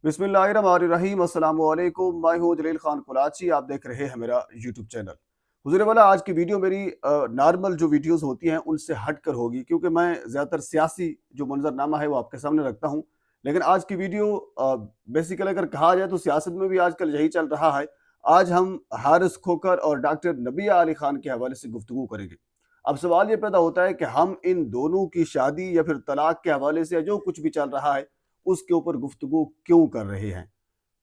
बिस्मिल्लाहिर्रहमानिर्रहीम। अस्सलाम वालेकुम। मैं हूँ जलील खान कुलाची। आप देख रहे हैं मेरा यूट्यूब चैनल। हुज़ूर वाला, आज की वीडियो मेरी नॉर्मल जो वीडियोस होती हैं उनसे हट कर होगी, क्योंकि मैं ज़्यादातर सियासी जो मंजरनामा है वो आपके सामने रखता हूँ। लेकिन आज की वीडियो बेसिकली अगर कहा जाए तो सियासत में भी आजकल यही चल रहा है। आज हम हारिस खोकर और डॉक्टर नबिया अली खान के हवाले से गुफ्तगू करेंगे। अब सवाल ये पैदा होता है कि हम इन दोनों की शादी या फिर तलाक के हवाले से, या जो कुछ भी चल रहा है उसके ऊपर गुफ्तगू क्यों कर रहे हैं।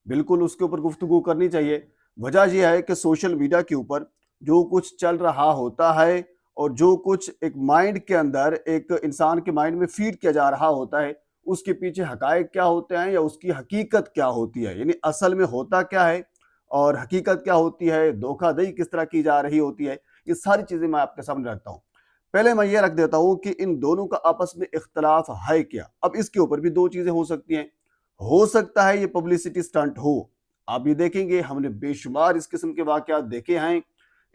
बिल्कुल उसके ऊपर गुफ्तगू करनी चाहिए। वजह यह है कि सोशल मीडिया के ऊपर जो कुछ चल रहा होता है और जो कुछ एक माइंड के अंदर, एक इंसान के माइंड में फीड किया जा रहा होता है, उसके पीछे हकायक क्या होते हैं या उसकी हकीकत क्या होती है, यानी असल में होता क्या है और हकीकत क्या होती है, धोखाधड़ी किस तरह की जा रही होती है, ये सारी चीज़ें मैं आपके सामने रखता हूँ। पहले मैं ये रख देता हूँ कि इन दोनों का आपस में इख्तलाफ है क्या। अब इसके ऊपर भी दो चीज़ें हो सकती हैं। हो सकता है ये पब्लिसिटी स्टंट हो। आप ये देखेंगे, हमने बेशुमार इस किस्म के वाक़यात देखे हैं।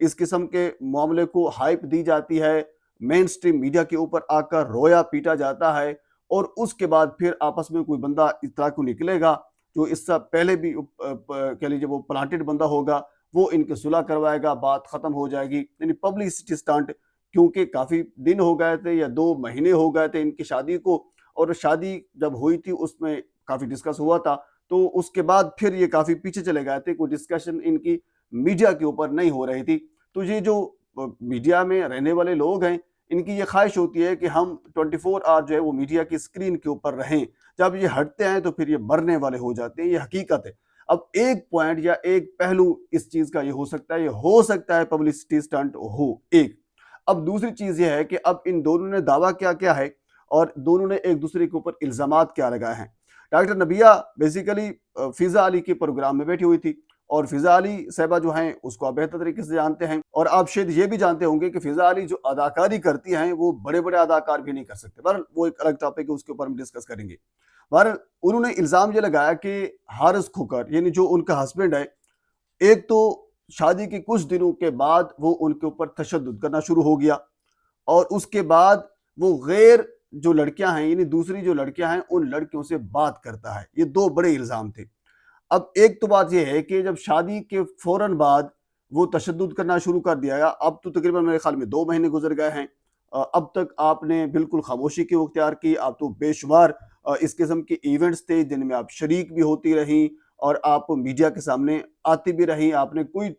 इस किस्म के मामले को हाइप दी जाती है, मेन स्ट्रीम मीडिया के ऊपर आकर रोया-पीटा जाता है और उसके बाद फिर आपस में कोई बंदा इस तरह को निकलेगा, जो इससे पहले भी कह लीजिए वो प्लांटेड बंदा होगा, वो इनकी सुलह करवाएगा, बात ख़त्म हो जाएगी। यानी पब्लिसिटी स्टंट, क्योंकि काफ़ी दिन हो गए थे या 2 महीने हो गए थे इनकी शादी को, और शादी जब हुई थी उसमें काफ़ी डिस्कस हुआ था, तो उसके बाद फिर ये काफ़ी पीछे चले गए थे, कोई डिस्कशन इनकी मीडिया के ऊपर नहीं हो रही थी। तो ये जो मीडिया में रहने वाले लोग हैं, इनकी ये ख्वाहिश होती है कि हम 24 आवर जो है वो मीडिया की स्क्रीन के ऊपर रहें। जब ये हटते हैं तो फिर ये मरने वाले हो जाते हैं, ये हकीकत है। अब एक पॉइंट या एक पहलू इस चीज़ का ये हो सकता है पब्लिसिटी स्टंट हो एक। अब दूसरी चीज़ ये है कि अब इन दोनों ने दावा क्या-क्या है और दोनों ने एक दूसरे के ऊपर इल्ज़ामात क्या लगाए हैं। डॉक्टर नबिया बेसिकली फ़िज़ा अली के प्रोग्राम में बैठी हुई थी, और फ़िज़ा अली साहिबा जो हैं उसको आप बेहतर तरीके से जानते हैं, और आप शायद ये भी जानते होंगे कि फ़िज़ा अली जो अदाकारी करती हैं वो बड़े-बड़े अदाकार भी नहीं कर सकते। बहरहाल वो एक अलग टॉपिक है, उसके ऊपर हम डिस्कस करेंगे। बहरहाल उन्होंने इल्ज़ाम ये लगाया कि हारिस खोकर, यानी जो उनका हस्बैंड है, एक तो शादी के कुछ दिनों के बाद वो उनके ऊपर तशद्दुद करना शुरू हो गया, और उसके बाद वो गैर जो लड़कियां हैं, यानी दूसरी जो लड़कियां हैं, उन लड़कियों से बात करता है। ये दो बड़े इल्ज़ाम थे। अब एक तो बात ये है कि जब शादी के फौरन बाद वो तशद्दुद करना शुरू कर दिया गया, अब तो तकरीबन मेरे ख्याल में 2 महीने गुज़र गए हैं। अब तक आपने बिल्कुल खामोशी क्यों इख्तियार की? आप तो बेशुमार इस किस्म के इवेंट्स थे जिनमें आप शरीक भी होती रहीं और आप मीडिया के सामने आती भी रहीं। आपने कोई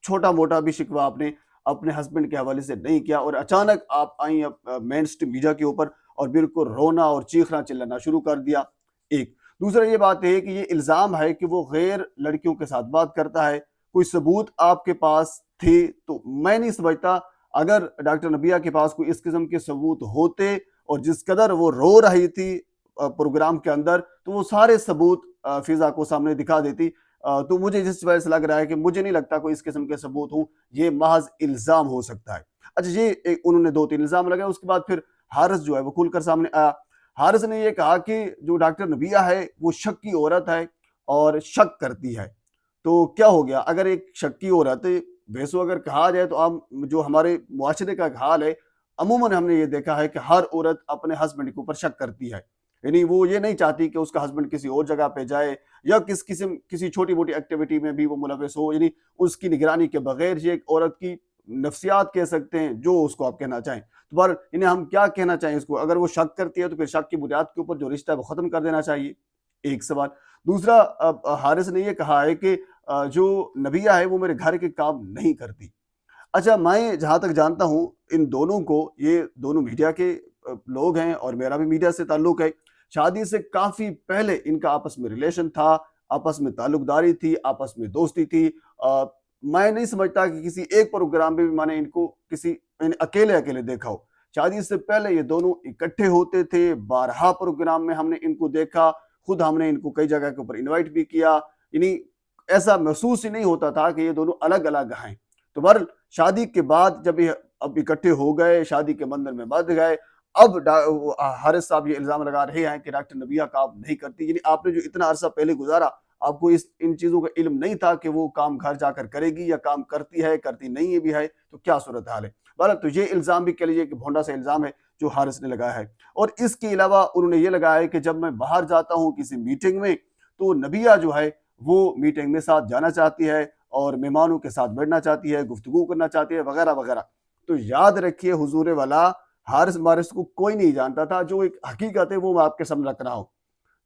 छोटा-मोटा भी शिकवा आपने अपने हस्बैंड के हवाले से नहीं किया, और अचानक आप आई मेन स्ट्रीम मीडिया के ऊपर और बिल्कुल रोना और चीखना-चिल्लाना शुरू कर दिया, एक। दूसरा ये बात है कि ये इल्ज़ाम है कि वो गैर लड़कियों के साथ बात करता है। कोई सबूत आपके पास थे? तो मैं नहीं समझता, अगर डॉक्टर नबिया के पास कोई इस किस्म के सबूत होते और जिस कदर वो रो रही थी प्रोग्राम के अंदर, तो वो सारे सबूत फ़िज़ा को सामने दिखा देती। तो मुझे जिस वजह से लग रहा है कि मुझे नहीं लगता कोई इस किस्म के सबूत हों, ये महज़ इल्ज़ाम हो सकता है। अच्छा, ये उन्होंने 2-3 इल्ज़ाम लगाए, उसके बाद फिर हारिस जो है वो खुलकर सामने आया। हारिस ने ये कहा कि जो डॉक्टर नबिया है वो शक की औरत है और शक करती है। तो क्या हो गया? अगर एक शक की औरत, वैसे अगर कहा जाए तो आम जो हमारे मुआशरे का एक हाल है, अमूमन हमने ये देखा है कि हर औरत अपने हस्बैंड के ऊपर शक करती है। यानी वो ये नहीं चाहती कि उसका हस्बैंड किसी और जगह पे जाए या किसी छोटी-मोटी एक्टिविटी में भी वो मुलव्वस हो, यानी उसकी निगरानी के बगैर। ये एक औरत की नफ्सियात कह सकते हैं, जो उसको आप कहना चाहें। तो बहरहाल इन्हें हम क्या कहना चाहें इसको, अगर वो शक करती है तो फिर शक की बुनियाद के ऊपर जो रिश्ता है वो ख़त्म कर देना चाहिए, एक सवाल। दूसरा, हारिस ने ये कहा है कि जो नबिया है वो मेरे घर के काम नहीं करती। अच्छा, मैं जहाँ तक जानता हूँ इन दोनों को, ये दोनों मीडिया के लोग हैं और मेरा भी मीडिया से ताल्लुक़ है। शादी से काफ़ी पहले इनका आपस में रिलेशन था, आपस में ताल्लुकदारी थी, आपस में दोस्ती थी। मैं नहीं समझता कि किसी एक प्रोग्राम में भी मैंने इनको अकेले-अकेले देखा हो। शादी से पहले ये दोनों इकट्ठे होते थे, बारहा प्रोग्राम में हमने इनको देखा, खुद हमने इनको कई जगह के ऊपर इनवाइट भी किया। यानी ऐसा महसूस ही नहीं होता था कि ये दोनों अलग-अलग हैं। तो बहरहाल शादी के बाद जब ये अब इकट्ठे हो गए, शादी के बंधन में बंध गए, अब हारिस साहब ये इल्ज़ाम लगा रहे हैं कि डॉक्टर नबिया काम नहीं करती। यानी आपने जो इतना अरसा पहले गुज़ारा, आपको इन चीज़ों का इल्म नहीं था कि वो काम घर जाकर करेगी या काम करती है, करती नहीं है भी है, तो क्या सूरत हाल है। बहरहाल तो ये इल्ज़ाम भी कह लीजिए कि भोंडा सा इल्ज़ाम है जो हारिस ने लगाया है। और इसके अलावा उन्होंने ये लगाया है कि जब मैं बाहर जाता हूँ किसी मीटिंग में, تو نبیہ جو ہے وہ میٹنگ میں ساتھ جانا چاہتی ہے اور مہمانوں کے ساتھ بیٹھنا چاہتی ہے، گفتگو کرنا چاہتی ہے وغیرہ وغیرہ۔ تو یاد رکھیے حضور والا حارث مارث کو کوئی نہیں جانتا تھا، جو ایک حقیقت ہے وہ میں آپ کے سامنے رکھ رہا ہوں۔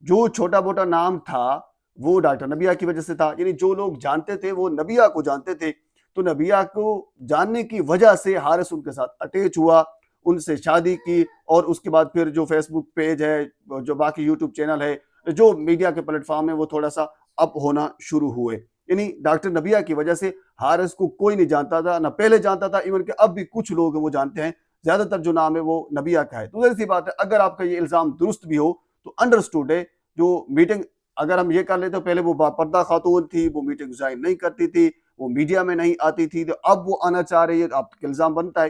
جو چھوٹا موٹا نام تھا وہ ڈاکٹر نبیہ کی وجہ سے تھا، یعنی جو لوگ جانتے تھے وہ نبیہ کو جانتے تھے، تو نبیہ کو جاننے کی وجہ سے حارث ان کے ساتھ اٹیچ ہوا، ان سے شادی کی، اور اس کے بعد پھر جو فیس بک پیج ہے، جو باقی یوٹیوب چینل ہے، جو میڈیا کے پلیٹ فارم ہے، وہ تھوڑا سا اپ ہونا شروع ہوئے۔ یعنی ڈاکٹر نبیہ کی وجہ سے حارث کو کوئی نہیں جانتا تھا، نہ پہلے جانتا تھا، ایون کہ اب بھی کچھ لوگ وہ جانتے ہیں، زیادہ تر جو نام ہے وہ نبیہ کا ہے۔ تو ظاہر سی بات ہے اگر آپ کا یہ الزام درست بھی ہو تو انڈرسٹوڈ ہے، جو میٹنگ اگر ہم یہ کر لیتے تو پہلے وہ پردہ خاتون تھی، وہ میٹنگ جوائن نہیں کرتی تھی، وہ میڈیا میں نہیں آتی تھی، تو اب وہ آنا چاہ رہی ہے، آپ کا الزام بنتا ہے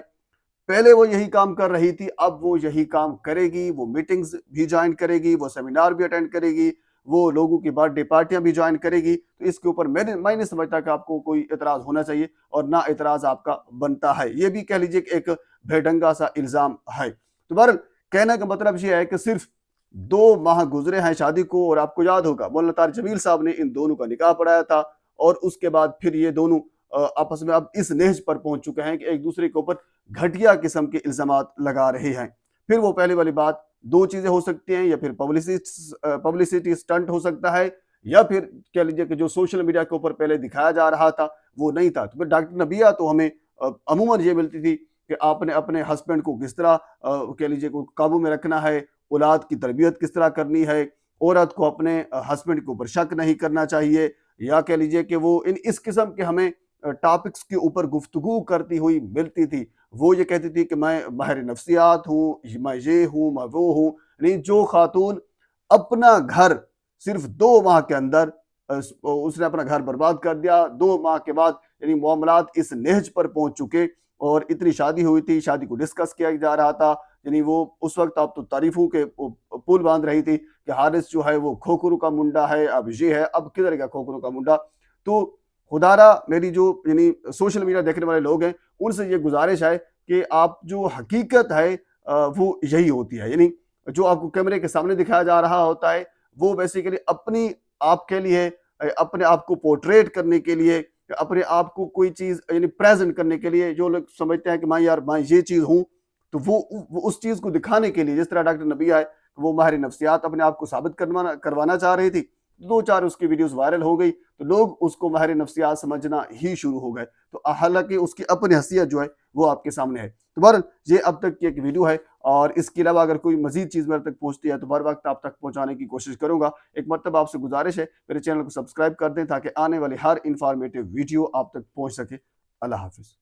پہلے وہ یہی کام کر رہی تھی، اب وہ یہی کام کرے گی، وہ میٹنگز بھی جوائن کرے گی، وہ سیمینار بھی اٹینڈ کرے گی، وہ لوگوں کی برتھ ڈے پارٹیاں بھی جوائن کرے گی۔ تو اس کے اوپر میں نہیں سمجھتا کہ آپ کو کوئی اعتراض ہونا چاہیے، اور نہ اعتراض آپ کا بنتا ہے، یہ بھی کہہ لیجئے کہ ایک بے ڈنگا سا الزام ہے۔ تو بہرحال کہنے کا مطلب یہ ہے کہ صرف 2 ماہ گزرے ہیں شادی کو، اور آپ کو یاد ہوگا مولانا طارق جمیل صاحب نے ان دونوں کا نکاح پڑھایا تھا، اور اس کے بعد پھر یہ دونوں آپس میں اب اس نہج پر پہنچ چکے ہیں کہ ایک دوسرے کے اوپر گھٹیا قسم کے الزامات لگا رہے ہیں۔ پھر وہ پہلے والی بات، 2 چیزیں ہو سکتی ہیں، یا پھر پبلسٹی سٹنٹ ہو سکتا ہے، یا پھر کہہ لیجیے کہ جو سوشل میڈیا کے اوپر پہلے دکھایا جا رہا تھا وہ نہیں تھا۔ تو پھر ڈاکٹر نبیہ تو ہمیں عموماً یہ ملتی تھی کہ آپ نے اپنے ہسبینڈ کو کس طرح کہہ لیجیے کو قابو میں رکھنا ہے، اولاد کی تربیت کس طرح کرنی ہے، عورت کو اپنے ہسبینڈ کے اوپر شک نہیں کرنا چاہیے، یا کہہ لیجیے کہ وہ اس قسم کے ہمیں ٹاپکس کے اوپر گفتگو کرتی ہوئی ملتی تھی۔ وہ یہ کہتی تھی کہ میں ماہر نفسیات ہوں، میں یہ ہوں، میں وہ ہوں۔ نہیں، جو خاتون اپنا گھر صرف 2 ماہ کے اندر اس نے اپنا گھر برباد کر دیا، 2 ماہ کے بعد یعنی معاملات اس نہج پر پہنچ چکے، اور اتنی شادی ہوئی تھی، شادی کو ڈسکس کیا جا رہا تھا، یعنی وہ اس وقت آپ تو تعریفوں کے پول باندھ رہی تھی کہ حارث جو ہے وہ کھوکھرو کا منڈا ہے، اب یہ ہے، اب کدھر گیا کھوکھرو کا منڈا۔ تو خدارا میری جو یعنی سوشل میڈیا دیکھنے والے لوگ ہیں ان سے یہ گزارش ہے کہ آپ جو حقیقت ہے وہ یہی ہوتی ہے، یعنی جو آپ کو کیمرے کے سامنے دکھایا جا رہا ہوتا ہے وہ بیسیکلی اپنی آپ کے لیے، اپنے آپ کو پورٹریٹ کرنے کے لیے، اپنے آپ کو کوئی چیز یعنی پریزنٹ کرنے کے لیے، جو لوگ سمجھتے ہیں کہ میں یار میں یہ چیز ہوں، تو وہ اس چیز کو دکھانے کے لیے، جس طرح ڈاکٹر نبیہ ہے وہ ماہر نفسیات اپنے آپ کو ثابت کروانا چاہ رہی تھی، 2-4 اس کی ویڈیوز وائرل ہو گئی تو لوگ اس کو ماہر نفسیات سمجھنا ہی شروع ہو گئے، تو حالانکہ اس کی اپنی حیثیت جو ہے وہ آپ کے سامنے ہے۔ تو بہرحال یہ اب تک کی ایک ویڈیو ہے، اور اس کے علاوہ اگر کوئی مزید چیز میرے تک پہنچتی ہے تو بر وقت آپ تک پہنچانے کی کوشش کروں گا۔ ایک مرتبہ آپ سے گزارش ہے میرے چینل کو سبسکرائب کر دیں تاکہ آنے والی ہر انفارمیٹیو ویڈیو آپ تک پہنچ سکے۔ اللہ حافظ۔